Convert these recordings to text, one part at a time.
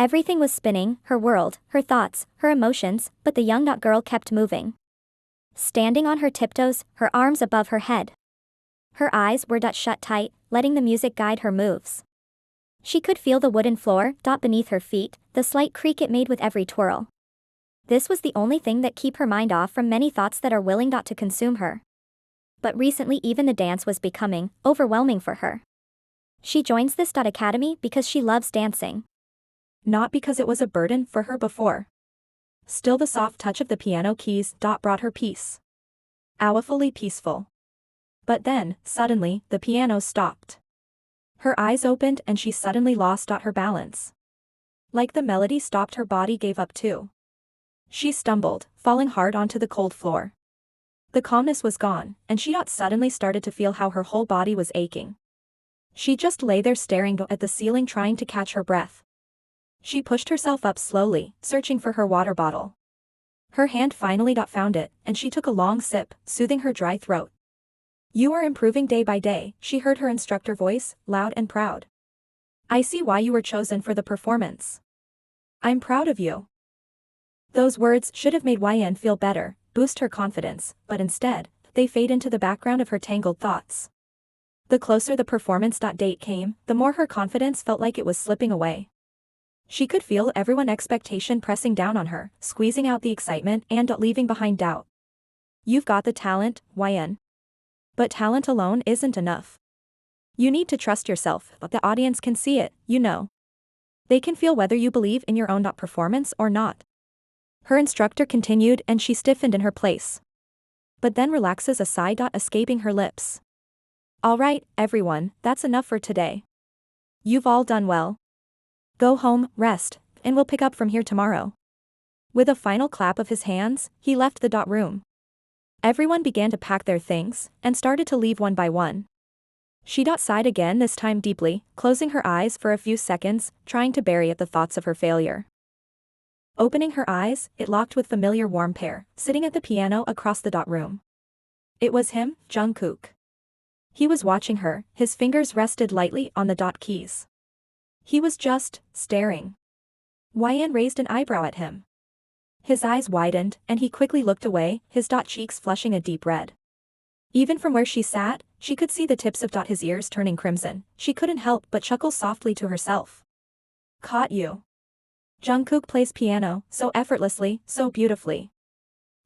Everything was spinning, her world, her thoughts, her emotions, but the young girl kept moving. Standing on her tiptoes, her arms above her head. Her eyes were shut tight, letting the music guide her moves. She could feel the wooden floor beneath her feet, the slight creak it made with every twirl. This was the only thing that kept her mind off from many thoughts that are willing to consume her. But recently even the dance was becoming overwhelming for her. She joins this academy because she loves dancing. Not because it was a burden for her before. Still the soft touch of the piano keys brought her peace. Awfully peaceful. But then, suddenly, the piano stopped. Her eyes opened and she suddenly lost her balance. Like the melody stopped, her body gave up too. She stumbled, falling hard onto the cold floor. The calmness was gone, and she suddenly started to feel how her whole body was aching. She just lay there staring at the ceiling trying to catch her breath. She pushed herself up slowly, searching for her water bottle. Her hand finally found it, and she took a long sip, soothing her dry throat. "You are improving day by day," she heard her instructor voice, loud and proud. "I see why you were chosen for the performance. I'm proud of you." Those words should have made Yan feel better, boost her confidence, but instead, they fade into the background of her tangled thoughts. The closer the performance date came, the more her confidence felt like it was slipping away. She could feel everyone's expectation pressing down on her, squeezing out the excitement and leaving behind doubt. You've got the talent, Yan. But talent alone isn't enough. You need to trust yourself, but the audience can see it, you know. They can feel whether you believe in your own performance or not. Her instructor continued and she stiffened in her place. But then relaxes a sigh escaping her lips. All right, everyone, that's enough for today. You've all done well. Go home, rest, and we'll pick up from here tomorrow. With a final clap of his hands, he left the room. Everyone began to pack their things, and started to leave one by one. She sighed again, this time deeply, closing her eyes for a few seconds, trying to bury the thoughts of her failure. Opening her eyes, it locked with familiar warm pair, sitting at the piano across the room. It was him, Jungkook. He was watching her, his fingers rested lightly on the keys. He was just staring. Yan raised an eyebrow at him. His eyes widened, and he quickly looked away, his cheeks flushing a deep red. Even from where she sat, she could see the tips of his ears turning crimson. She couldn't help but chuckle softly to herself. Caught you. Jungkook plays piano, so effortlessly, so beautifully.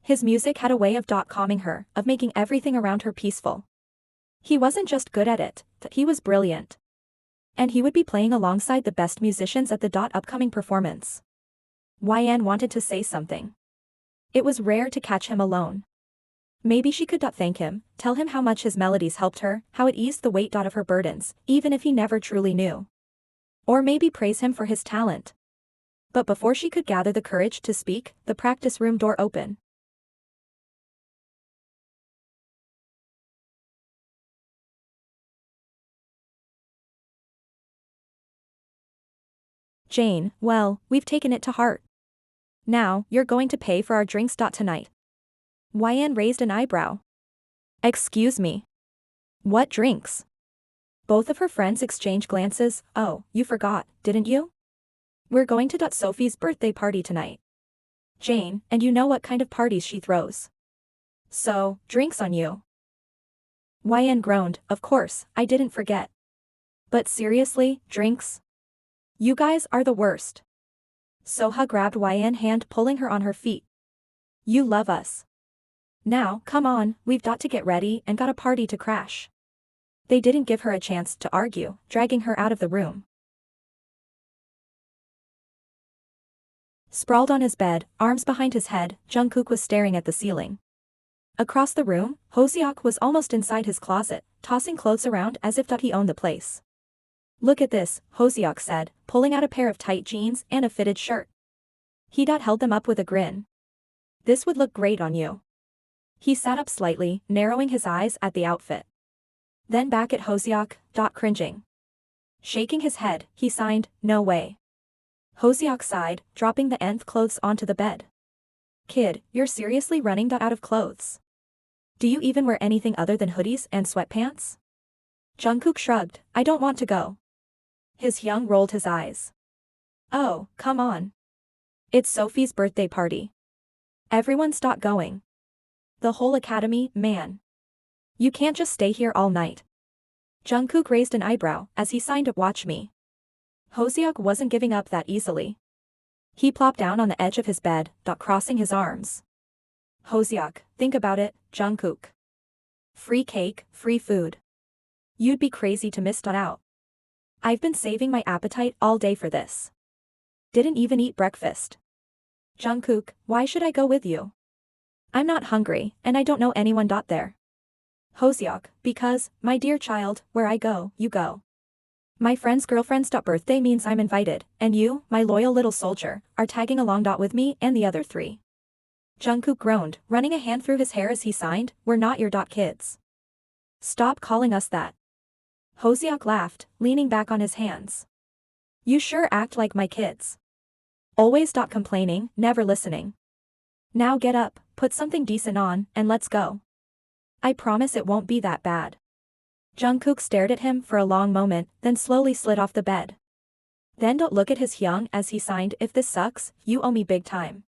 His music had a way of calming her, of making everything around her peaceful. He wasn't just good at it, he was brilliant. And he would be playing alongside the best musicians at the upcoming performance. Yan wanted to say something. It was rare to catch him alone. Maybe she could thank him, tell him how much his melodies helped her, how it eased the weight of her burdens, even if he never truly knew. Or maybe praise him for his talent. But before she could gather the courage to speak, the practice room door opened. Jane, well, we've taken it to heart. Now, you're going to pay for our drinks tonight. Yan raised an eyebrow. Excuse me. What drinks? Both of her friends exchanged glances. Oh, you forgot, didn't you? We're going to Sophie's birthday party tonight. Jane, and you know what kind of parties she throws. So, drinks on you. Yan groaned, of course, I didn't forget. But seriously, drinks? You guys are the worst. Soha grabbed Yan's hand, pulling her on her feet. You love us. Now, come on, we've got to get ready and got a party to crash. They didn't give her a chance to argue, dragging her out of the room. Sprawled on his bed, arms behind his head, Jungkook was staring at the ceiling. Across the room, Hoseok was almost inside his closet, tossing clothes around as if he owned the place. Look at this, Hoseok said, pulling out a pair of tight jeans and a fitted shirt. He held them up with a grin. This would look great on you. He sat up slightly, narrowing his eyes at the outfit. Then back at Hoseok, cringing. Shaking his head, he signed, no way. Hoseok sighed, dropping the nth clothes onto the bed. Kid, you're seriously running out of clothes. Do you even wear anything other than hoodies and sweatpants? Jungkook shrugged, I don't want to go. His young rolled his eyes. Oh, come on. It's Sophie's birthday party. Everyone's going. The whole academy, man. You can't just stay here all night. Jungkook raised an eyebrow as he signed to watch me. Hoseok wasn't giving up that easily. He plopped down on the edge of his bed, crossing his arms. Hoseok, think about it, Jungkook. Free cake, free food. You'd be crazy to miss out. I've been saving my appetite all day for this. Didn't even eat breakfast. Jungkook, why should I go with you? I'm not hungry, and I don't know anyone there. Hoseok, because, my dear child, where I go, you go. My friend's girlfriend's birthday means I'm invited, and you, my loyal little soldier, are tagging along with me and the other three. Jungkook groaned, running a hand through his hair as he signed, we're not your kids. Stop calling us that. Hoseok laughed, leaning back on his hands. You sure act like my kids. Always complaining, never listening. Now get up, put something decent on, and let's go. I promise it won't be that bad. Jungkook stared at him for a long moment, then slowly slid off the bed. Then don't look at his Hyung as he signed, if this sucks, you owe me big time.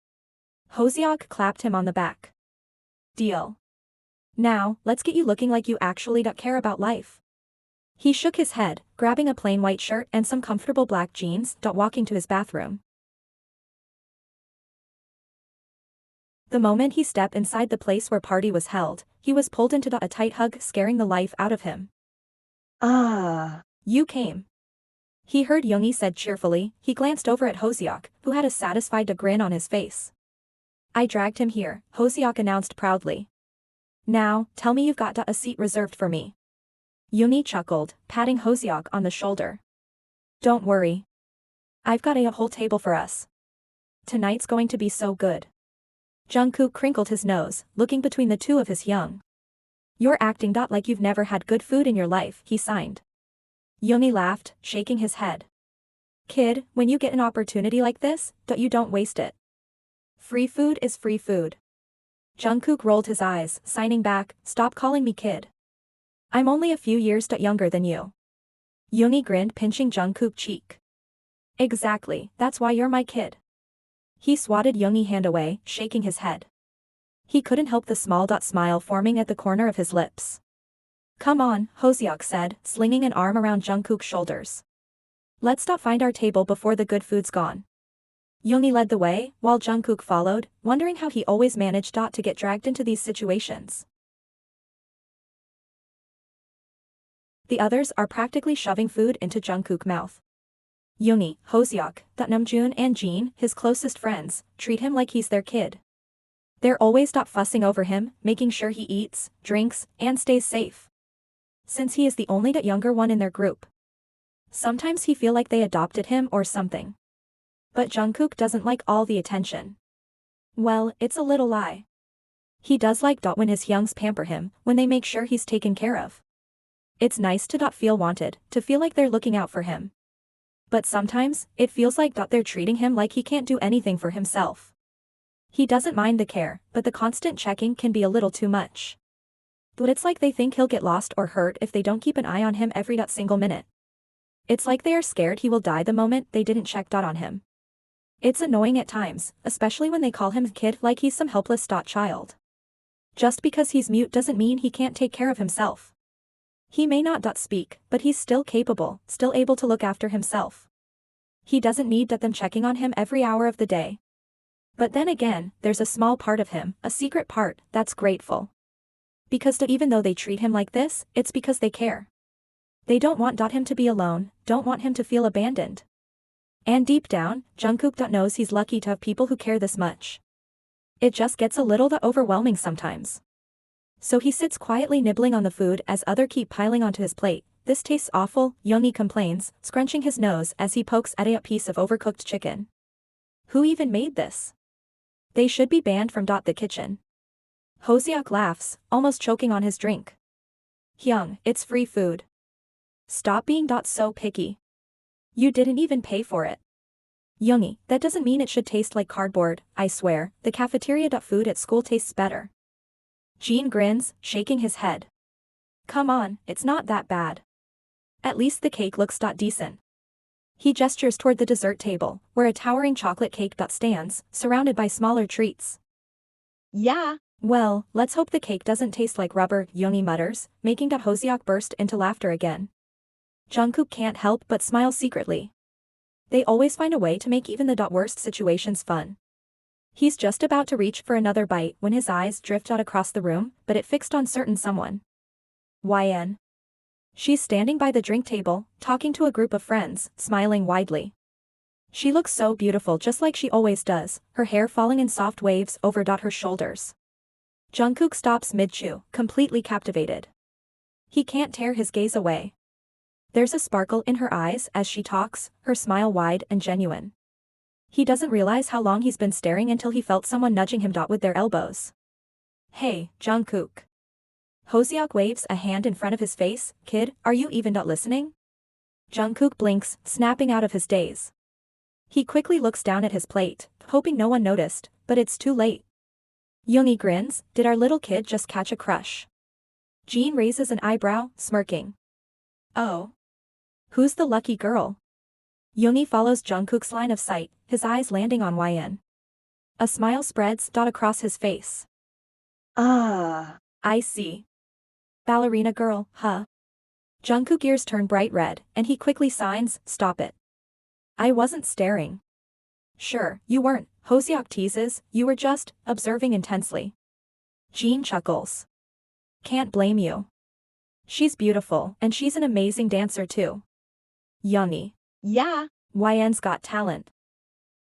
Hoseok clapped him on the back. Deal. Now, let's get you looking like you actually care about life. He shook his head, grabbing a plain white shirt and some comfortable black jeans, walking to his bathroom. The moment he stepped inside the place where party was held, he was pulled into a tight hug, scaring the life out of him. Ah, you came. He heard Yoongi said cheerfully. He glanced over at Hoseok, who had a satisfied grin on his face. I dragged him here, Hoseok announced proudly. Now, tell me you've got a seat reserved for me. Yoongi chuckled, patting Hoseok on the shoulder. Don't worry. I've got a whole table for us. Tonight's going to be so good. Jungkook crinkled his nose, looking between the two of his Hyung. You're acting like you've never had good food in your life, he signed. Yoongi laughed, shaking his head. Kid, when you get an opportunity like this, you don't waste it. Free food is free food. Jungkook rolled his eyes, signing back, stop calling me kid. I'm only a few years younger than you. Yoongi grinned, pinching Jungkook's cheek. Exactly, that's why you're my kid. He swatted Yoongi's hand away, shaking his head. He couldn't help the small smile forming at the corner of his lips. Come on, Hoseok said, slinging an arm around Jungkook's shoulders. Let's find our table before the good food's gone. Yoongi led the way, while Jungkook followed, wondering how he always managed to get dragged into these situations. The others are practically shoving food into Jungkook's mouth. Yoongi, Hoseok, Namjoon and Jin, his closest friends, treat him like he's their kid. They're always fussing over him, making sure he eats, drinks, and stays safe. Since he is the only younger one in their group. Sometimes he feel like they adopted him or something. But Jungkook doesn't like all the attention. Well, it's a little lie. He does like when his Hyungs pamper him, when they make sure he's taken care of. It's nice to feel wanted, to feel like they're looking out for him. But sometimes, it feels like they're treating him like he can't do anything for himself. He doesn't mind the care, but the constant checking can be a little too much. But it's like they think he'll get lost or hurt if they don't keep an eye on him every single minute. It's like they are scared he will die the moment they didn't check on him. It's annoying at times, especially when they call him kid like he's some helpless child. Just because he's mute doesn't mean he can't take care of himself. He may not speak, but he's still capable, still able to look after himself. He doesn't need them checking on him every hour of the day. But then again, there's a small part of him, a secret part, that's grateful. Because even though they treat him like this, it's because they care. They don't want him to be alone, don't want him to feel abandoned. And deep down, Jungkook knows he's lucky to have people who care this much. It just gets a little overwhelming sometimes. So he sits quietly nibbling on the food as others keep piling onto his plate. This tastes awful, Yoongi complains, scrunching his nose as he pokes at a piece of overcooked chicken. Who even made this? They should be banned from the kitchen. Hoseok laughs, almost choking on his drink. Hyung, it's free food. Stop being so picky. You didn't even pay for it. Yoongi, that doesn't mean it should taste like cardboard, I swear, the cafeteria food at school tastes better. Jin grins, shaking his head. Come on, it's not that bad. At least the cake looks decent. He gestures toward the dessert table, where a towering chocolate cake stands, surrounded by smaller treats. Yeah. Well, let's hope the cake doesn't taste like rubber, Yoongi mutters, making Hoseok burst into laughter again. Jungkook can't help but smile secretly. They always find a way to make even the worst situations fun. He's just about to reach for another bite when his eyes drift out across the room, but it fixed on certain someone. YN. She's standing by the drink table, talking to a group of friends, smiling widely. She looks so beautiful just like she always does, her hair falling in soft waves over her shoulders. Jungkook stops mid-chew, completely captivated. He can't tear his gaze away. There's a sparkle in her eyes as she talks, her smile wide and genuine. He doesn't realize how long he's been staring until he felt someone nudging him with their elbows. Hey, Jungkook. Hoseok waves a hand in front of his face. Kid, are you even listening? Jungkook blinks, snapping out of his daze. He quickly looks down at his plate, hoping no one noticed, but it's too late. Yoongi grins, did our little kid just catch a crush? Jean raises an eyebrow, smirking. Oh. Who's the lucky girl? Yoongi follows Jungkook's line of sight, his eyes landing on YN. A smile spreads across his face. Ah. I see. Ballerina girl, huh? Jungkook's ears turn bright red, and he quickly signs, stop it. I wasn't staring. Sure, you weren't, Hoseok teases, you were just observing intensely. Jean chuckles. Can't blame you. She's beautiful, and she's an amazing dancer too. Yoongi. Yeah. YN's got talent.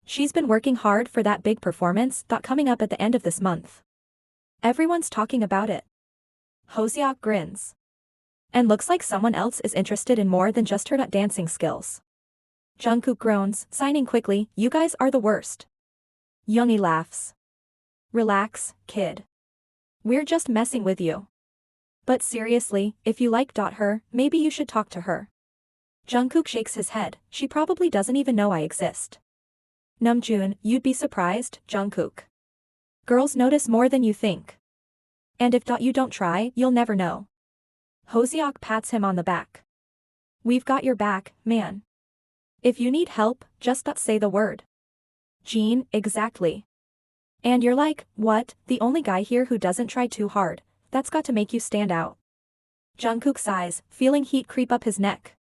She's been working hard for that big performance coming up at the end of this month. Everyone's talking about it. Hoseok grins. And looks like someone else is interested in more than just her dancing skills. Jungkook groans, signing quickly, you guys are the worst. Yoongi laughs. Relax, kid. We're just messing with you. But seriously, if you like her, maybe you should talk to her. Jungkook shakes his head, she probably doesn't even know I exist. Namjoon, you'd be surprised, Jungkook. Girls notice more than you think. And if you don't try, you'll never know. Hoseok pats him on the back. We've got your back, man. If you need help, just say the word. Jean, exactly. And you're like, what, the only guy here who doesn't try too hard, that's got to make you stand out. Jungkook sighs, feeling heat creep up his neck.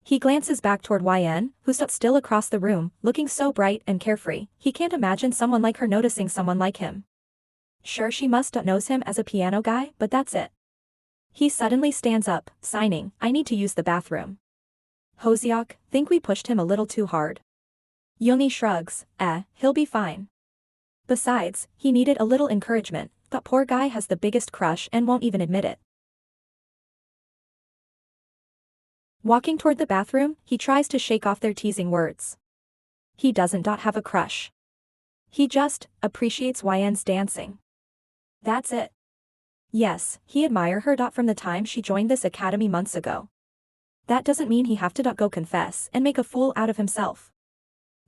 He glances back toward YN, who stood still across the room, looking so bright and carefree, he can't imagine someone like her noticing someone like him. Sure, she must knows him as a piano guy, but that's it. He suddenly stands up, signing, I need to use the bathroom. Hoseok, think we pushed him a little too hard. Yoongi shrugs, he'll be fine. Besides, he needed a little encouragement, that poor guy has the biggest crush and won't even admit it. Walking toward the bathroom, he tries to shake off their teasing words. He doesn't have a crush. He just appreciates YN's dancing. That's it. Yes, he admire her from the time she joined this academy months ago. That doesn't mean he have to go confess and make a fool out of himself.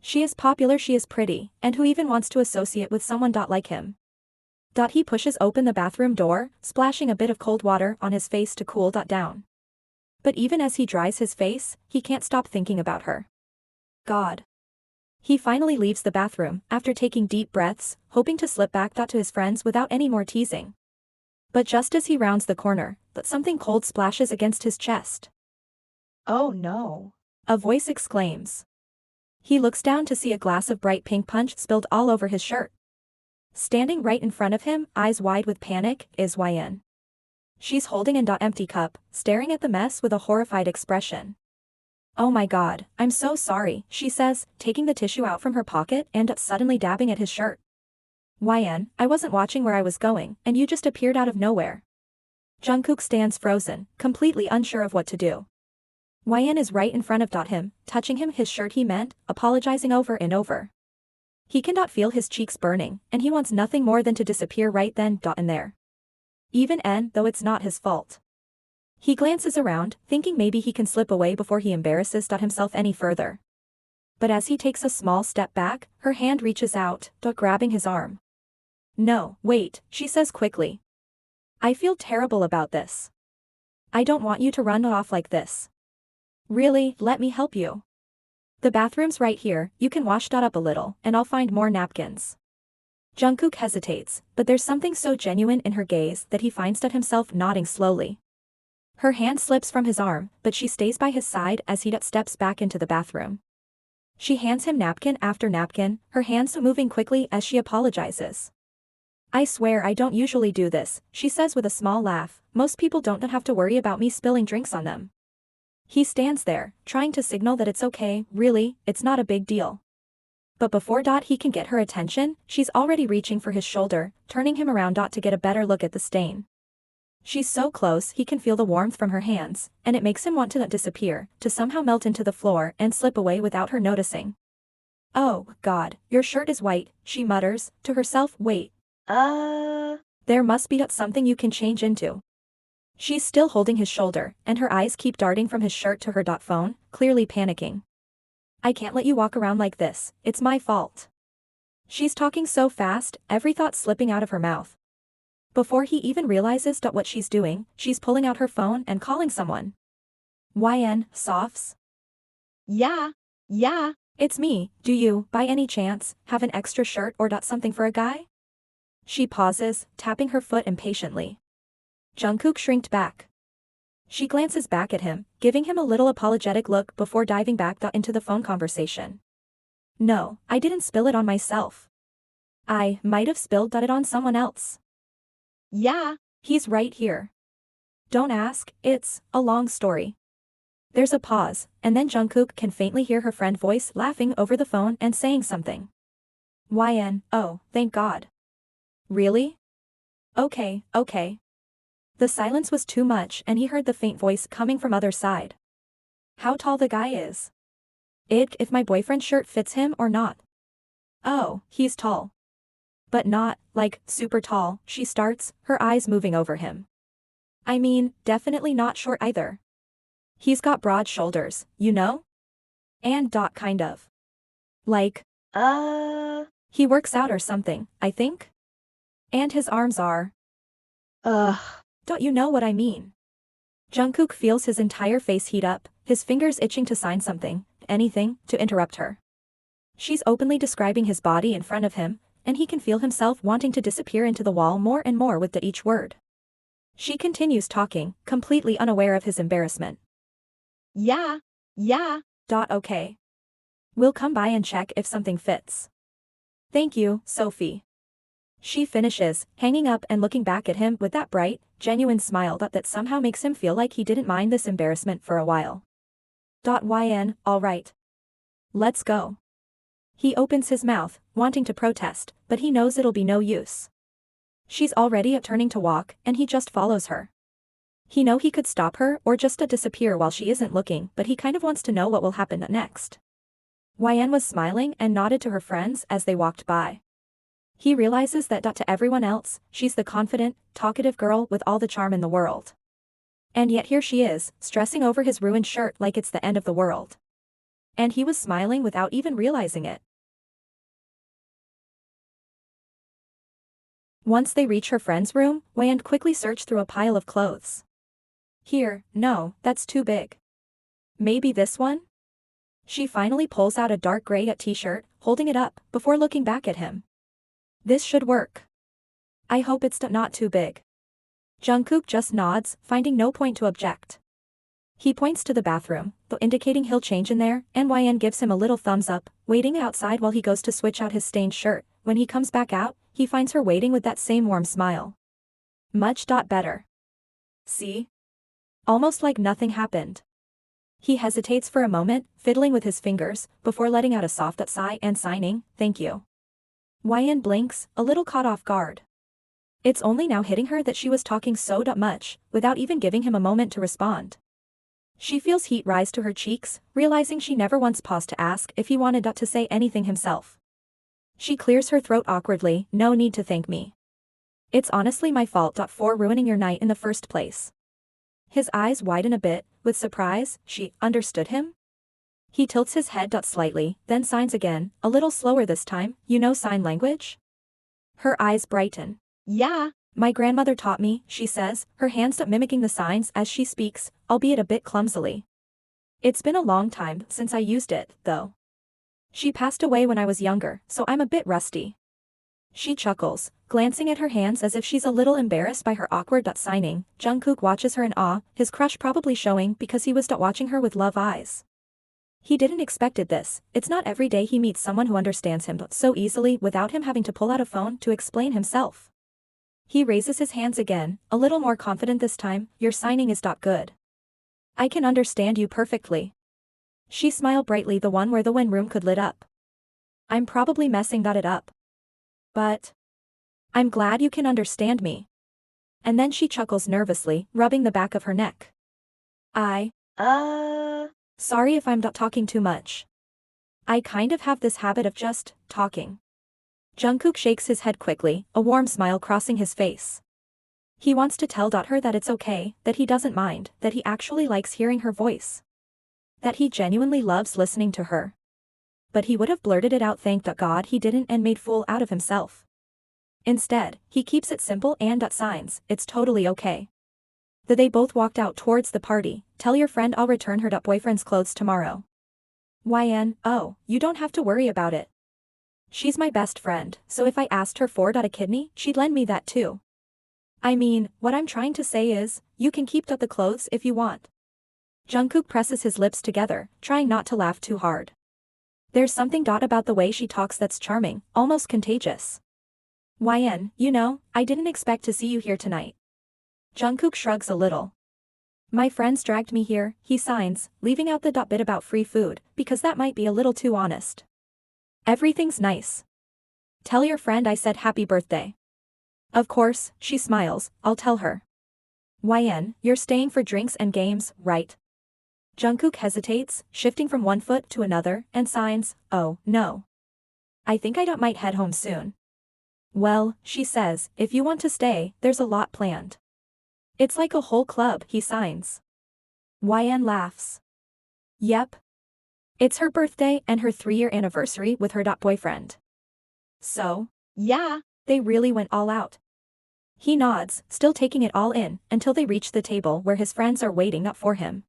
She is popular, she is pretty, and who even wants to associate with someone like him? He pushes open the bathroom door, splashing a bit of cold water on his face to cool down. But even as he dries his face, he can't stop thinking about her. God. He finally leaves the bathroom, after taking deep breaths, hoping to slip back to his friends without any more teasing. But just as he rounds the corner, something cold splashes against his chest. Oh no. A voice exclaims. He looks down to see a glass of bright pink punch spilled all over his shirt. Standing right in front of him, eyes wide with panic, is YN. She's holding an empty cup, staring at the mess with a horrified expression. Oh my god, I'm so sorry, she says, taking the tissue out from her pocket and suddenly dabbing at his shirt. YN, I wasn't watching where I was going, and you just appeared out of nowhere. Jungkook stands frozen, completely unsure of what to do. YN is right in front of him, touching his shirt he meant, apologizing over and over. He cannot feel his cheeks burning, and he wants nothing more than to disappear right then and there. Even though it's not his fault. He glances around, thinking maybe he can slip away before he embarrasses himself any further. But as he takes a small step back, her hand reaches out, grabbing his arm. No, wait, she says quickly. I feel terrible about this. I don't want you to run off like this. Really, let me help you. The bathroom's right here, you can wash that up a little, and I'll find more napkins. Jungkook hesitates, but there's something so genuine in her gaze that he finds that himself nodding slowly. Her hand slips from his arm, but she stays by his side as he steps back into the bathroom. She hands him napkin after napkin, her hands moving quickly as she apologizes. I swear I don't usually do this, she says with a small laugh, most people don't have to worry about me spilling drinks on them. He stands there, trying to signal that it's okay, really, it's not a big deal. But before he can get her attention, she's already reaching for his shoulder, turning him around to get a better look at the stain. She's so close he can feel the warmth from her hands, and it makes him want to disappear, to somehow melt into the floor and slip away without her noticing. Oh, God, your shirt is white, she mutters, to herself, wait. There must be something you can change into. She's still holding his shoulder, and her eyes keep darting from his shirt to her phone, clearly panicking. I can't let you walk around like this, it's my fault. She's talking so fast, every thought slipping out of her mouth. Before he even realizes what she's doing, she's pulling out her phone and calling someone. YN, Softs? Yeah. It's me, do you, by any chance, have an extra shirt or something for a guy? She pauses, tapping her foot impatiently. Jungkook shrinked back. She glances back at him, giving him a little apologetic look before diving back into the phone conversation. No, I didn't spill it on myself. I might have spilled it on someone else. Yeah. He's right here. Don't ask, it's a long story. There's a pause, and then Jungkook can faintly hear her friend voice laughing over the phone and saying something. YN, oh, thank God. Really? Okay. The silence was too much and he heard the faint voice coming from other side. How tall the guy is. If my boyfriend's shirt fits him or not. Oh, he's tall. But not, super tall, she starts, her eyes moving over him. I mean, definitely not short either. He's got broad shoulders, you know? And kind of. He works out or something, I think? And his arms are. Don't you know what I mean? Jungkook feels his entire face heat up, his fingers itching to sign something, anything, to interrupt her. She's openly describing his body in front of him, and he can feel himself wanting to disappear into the wall more and more with each word. She continues talking, completely unaware of his embarrassment. Yeah. Okay. We'll come by and check if something fits. Thank you, Sophie. She finishes, hanging up and looking back at him with that bright, genuine smile that somehow makes him feel like he didn't mind this embarrassment for a while. YN, all right. Let's go. He opens his mouth, wanting to protest, but he knows it'll be no use. She's already turning to walk, and he just follows her. He could stop her or just disappear while she isn't looking, but he kind of wants to know what will happen next. YN was smiling and nodded to her friends as they walked by. He realizes that to everyone else, she's the confident, talkative girl with all the charm in the world. And yet here she is, stressing over his ruined shirt like it's the end of the world. And he was smiling without even realizing it. Once they reach her friend's room, YN quickly searches through a pile of clothes. Here, no, that's too big. Maybe this one? She finally pulls out a dark gray t-shirt, holding it up, before looking back at him. This should work. I hope it's not too big. Jungkook just nods, finding no point to object. He points to the bathroom, though indicating he'll change in there, and YN gives him a little thumbs up, waiting outside while he goes to switch out his stained shirt. When he comes back out, he finds her waiting with that same warm smile. Much better. See? Almost like nothing happened. He hesitates for a moment, fiddling with his fingers, before letting out a soft sigh and signing, thank you. YN blinks, a little caught off guard. It's only now hitting her that she was talking so much, without even giving him a moment to respond. She feels heat rise to her cheeks, realizing she never once paused to ask if he wanted to say anything himself. She clears her throat awkwardly, no need to thank me. It's honestly my fault for ruining your night in the first place. His eyes widen a bit, with surprise, she understood him? He tilts his head slightly, then signs again, a little slower this time, you know sign language? Her eyes brighten. Yeah. My grandmother taught me, she says, her hands mimicking the signs as she speaks, albeit a bit clumsily. It's been a long time since I used it, though. She passed away when I was younger, so I'm a bit rusty. She chuckles, glancing at her hands as if she's a little embarrassed by her awkward signing. Jungkook watches her in awe, his crush probably showing because he was watching her with love eyes. He didn't expected this. It's not every day he meets someone who understands him so easily without him having to pull out a phone to explain himself. He raises his hands again, a little more confident this time. Your signing is good. I can understand you perfectly. She smiled brightly, the one where the when room could lit up. I'm probably messing it up. But I'm glad you can understand me. And then she chuckles nervously, rubbing the back of her neck. Sorry if I'm talking too much. I kind of have this habit of just talking. Jungkook shakes his head quickly, a warm smile crossing his face. He wants to tell her that it's okay, that he doesn't mind, that he actually likes hearing her voice. That he genuinely loves listening to her. But he would have blurted it out, thank God he didn't, and made fool out of himself. Instead, he keeps it simple and signs, it's totally okay. They both walked out towards the party. Tell your friend I'll return her boyfriend's clothes tomorrow. YN, oh, you don't have to worry about it. She's my best friend, so if I asked her for a kidney, she'd lend me that too. I mean, what I'm trying to say is, you can keep the clothes if you want. Jungkook presses his lips together, trying not to laugh too hard. There's something about the way she talks that's charming, almost contagious. YN, you know, I didn't expect to see you here tonight. Jungkook shrugs a little. My friends dragged me here, he signs, leaving out the bit about free food, because that might be a little too honest. Everything's nice. Tell your friend I said happy birthday. Of course, she smiles, I'll tell her. YN, you're staying for drinks and games, right? Jungkook hesitates, shifting from one foot to another, and signs, oh, no. I think I might head home soon. Well, she says, if you want to stay, there's a lot planned. It's like a whole club, he signs. YN laughs. Yep. It's her birthday and her 3-year anniversary with her boyfriend. So? Yeah. They really went all out. He nods, still taking it all in, until they reach the table where his friends are waiting up for him.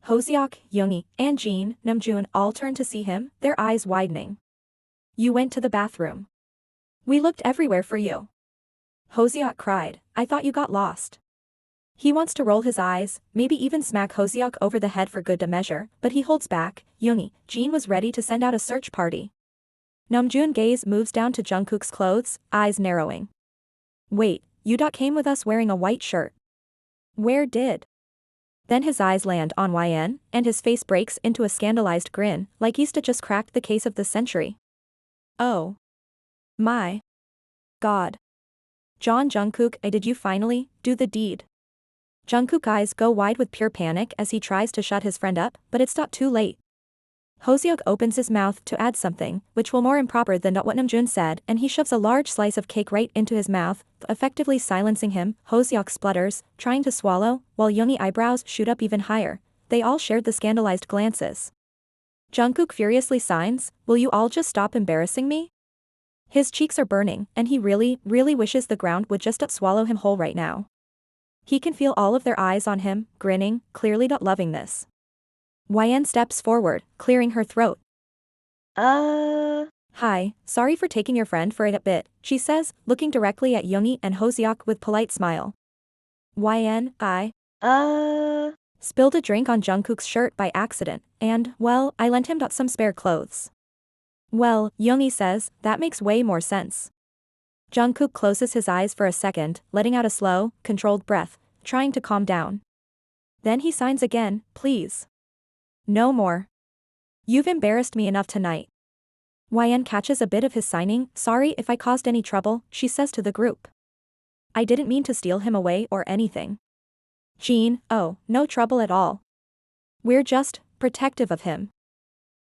Hoseok, Yoongi, and Jin, Namjoon all turn to see him, their eyes widening. You went to the bathroom. We looked everywhere for you. Hoseok cried, I thought you got lost. He wants to roll his eyes, maybe even smack Hoseok over the head for good measure, but he holds back. Yoongi, Jin was ready to send out a search party. Namjoon gaze moves down to Jungkook's clothes, eyes narrowing. Wait, you came with us wearing a white shirt. Where did? Then his eyes land on YN, and his face breaks into a scandalized grin, like he's just cracked the case of the century. Oh. My. God. Jungkook, did you finally do the deed? Jungkook's eyes go wide with pure panic as he tries to shut his friend up, but it's too late. Hoseok opens his mouth to add something, which will more improper than what Namjoon said, and he shoves a large slice of cake right into his mouth, effectively silencing him. Hoseok splutters, trying to swallow, while Yoongi eyebrows shoot up even higher. They all shared the scandalized glances. Jungkook furiously signs, will you all just stop embarrassing me? His cheeks are burning, and he really wishes the ground would just swallow him whole right now. He can feel all of their eyes on him, grinning, clearly not loving this. YN steps forward, clearing her throat. Hi, sorry for taking your friend for a bit, she says, looking directly at Yoongi and Hoseok with polite smile. YN, spilled a drink on Jungkook's shirt by accident, and, well, I lent him some spare clothes. Well, Yoongi says, that makes way more sense. Jungkook closes his eyes for a second, letting out a slow, controlled breath, trying to calm down. Then he signs again, please. No more. You've embarrassed me enough tonight. YN catches a bit of his signing, sorry if I caused any trouble, she says to the group. I didn't mean to steal him away or anything. Jin, oh, no trouble at all. We're just protective of him.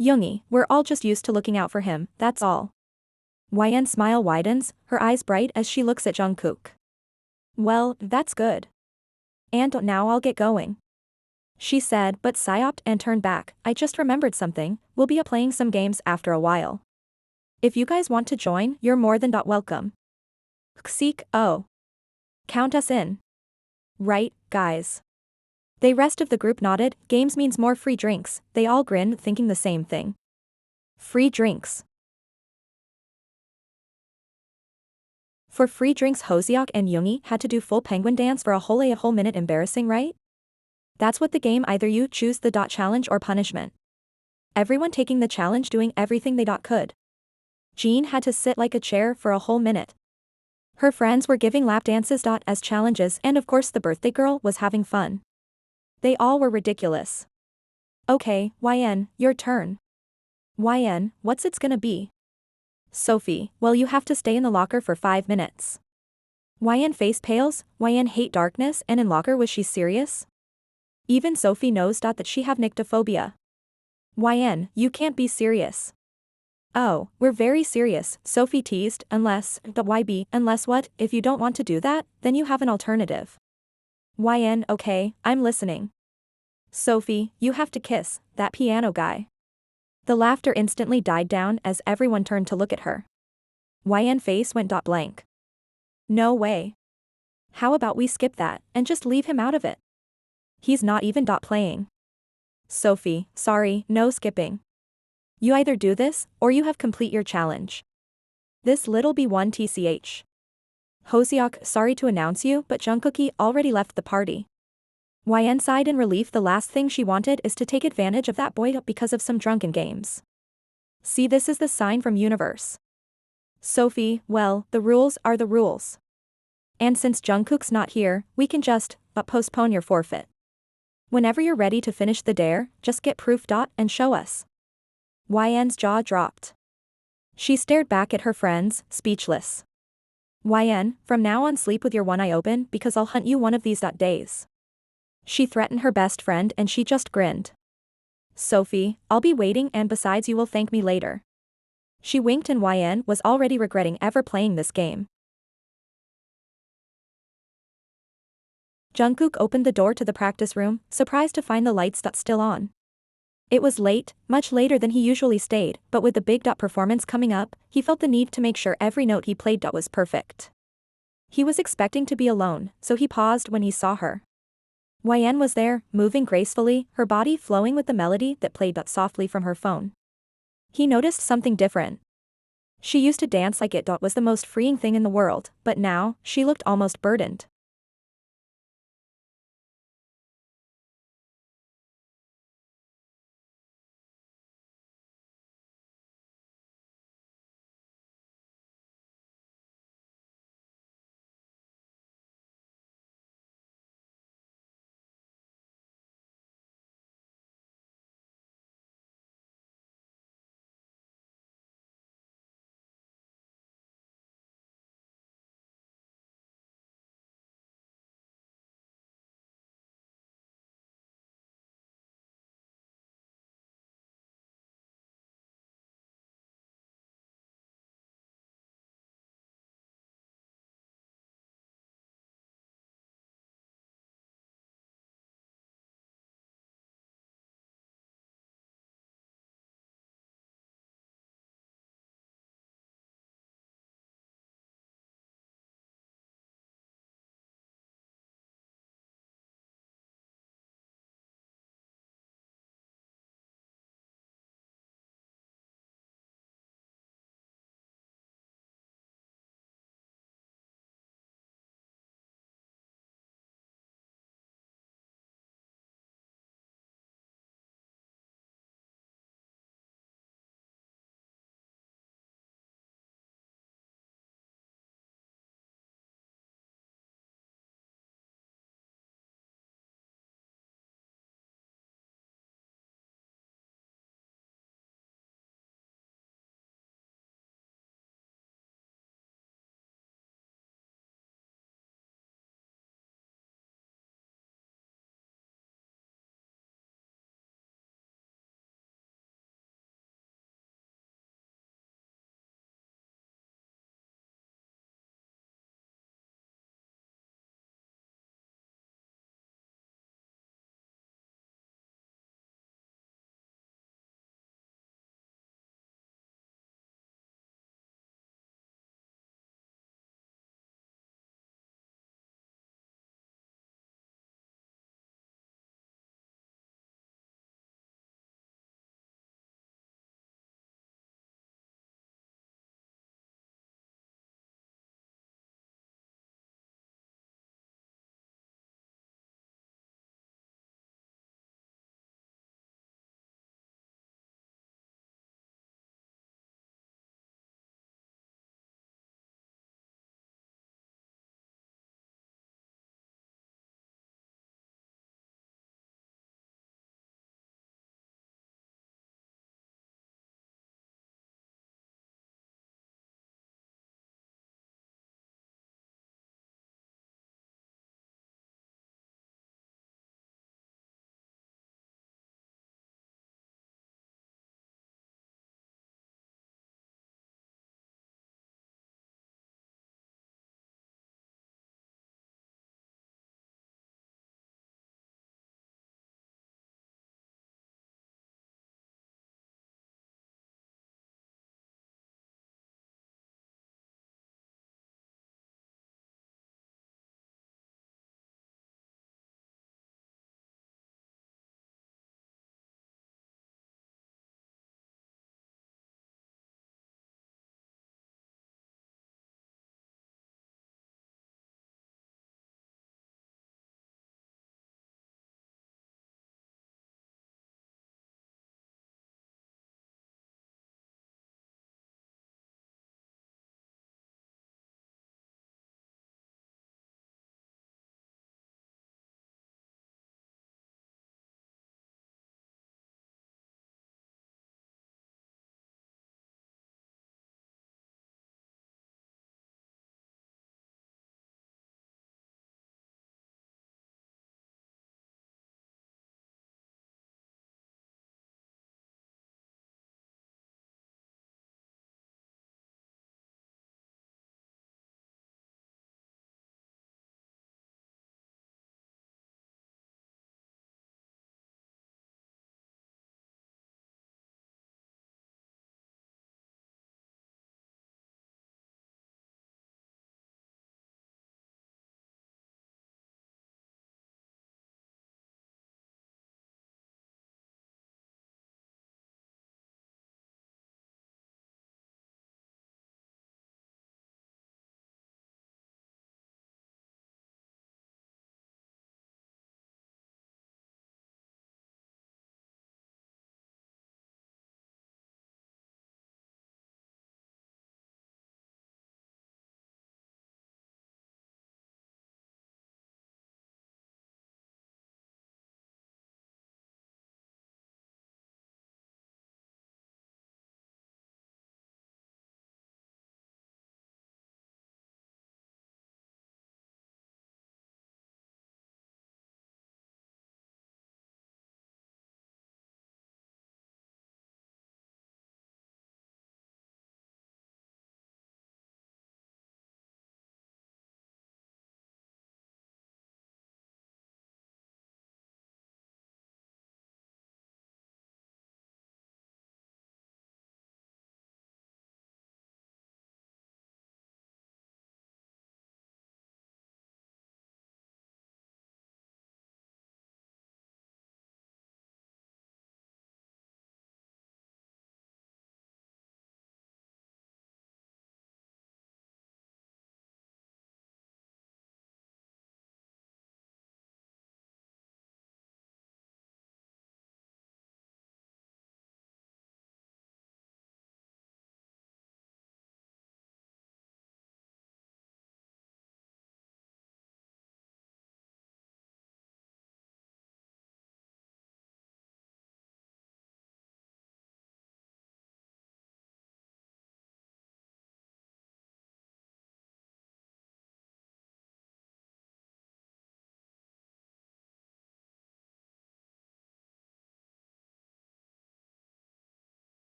Yoongi, we're all just used to looking out for him, that's all. YN's smile widens, her eyes bright as she looks at Jungkook. Well, that's good. And now I'll get going. She said, but psyoped and turned back, I just remembered something, we'll be playing some games after a while. If you guys want to join, you're more than welcome. Seek, oh. Count us in. Right, guys. The rest of the group nodded, games means more free drinks, they all grinned thinking the same thing. Free drinks. For free drinks, Hoseok and Yoongi had to do full penguin dance for a whole minute. Embarrassing, right? That's what the game, either you choose the challenge or punishment. Everyone taking the challenge, doing everything they could. Jean had to sit like a chair for a whole minute. Her friends were giving lap dances as challenges, and of course the birthday girl was having fun. They all were ridiculous. Okay, YN, your turn. YN, what's it's gonna be? Sophie, well, you have to stay in the locker for 5 minutes. YN face pales, YN hate darkness, and in locker, was she serious? Even Sophie knows that she have nyctophobia. YN, you can't be serious. Oh, we're very serious, Sophie teased, unless, YB, unless what? If you don't want to do that, then you have an alternative. YN, okay, I'm listening. Sophie, you have to kiss that piano guy. The laughter instantly died down as everyone turned to look at her. YN face went blank. No way. How about we skip that, and just leave him out of it? He's not even playing. Sophie, sorry, no skipping. You either do this, or you have complete your challenge. This little B1 TCH. Hoseok, sorry to announce you, but Jungkook already left the party. YN sighed in relief. The last thing she wanted is to take advantage of that boy because of some drunken games. See, this is the sign from universe. Sophie, well, the rules are the rules. And since Jungkook's not here, we can just postpone your forfeit. Whenever you're ready to finish the dare, just get proof and show us. YN's jaw dropped. She stared back at her friends, speechless. YN, from now on sleep with your one eye open because I'll hunt you one of these days. She threatened her best friend and she just grinned. Sophie, I'll be waiting, and besides you will thank me later. She winked and YN was already regretting ever playing this game. Jungkook opened the door to the practice room, surprised to find the lights still on. It was late, much later than he usually stayed, but with the big performance coming up, he felt the need to make sure every note he played was perfect. He was expecting to be alone, so he paused when he saw her. YN was there, moving gracefully, her body flowing with the melody that played softly from her phone. He noticed something different. She used to dance like it was the most freeing thing in the world, but now, she looked almost burdened.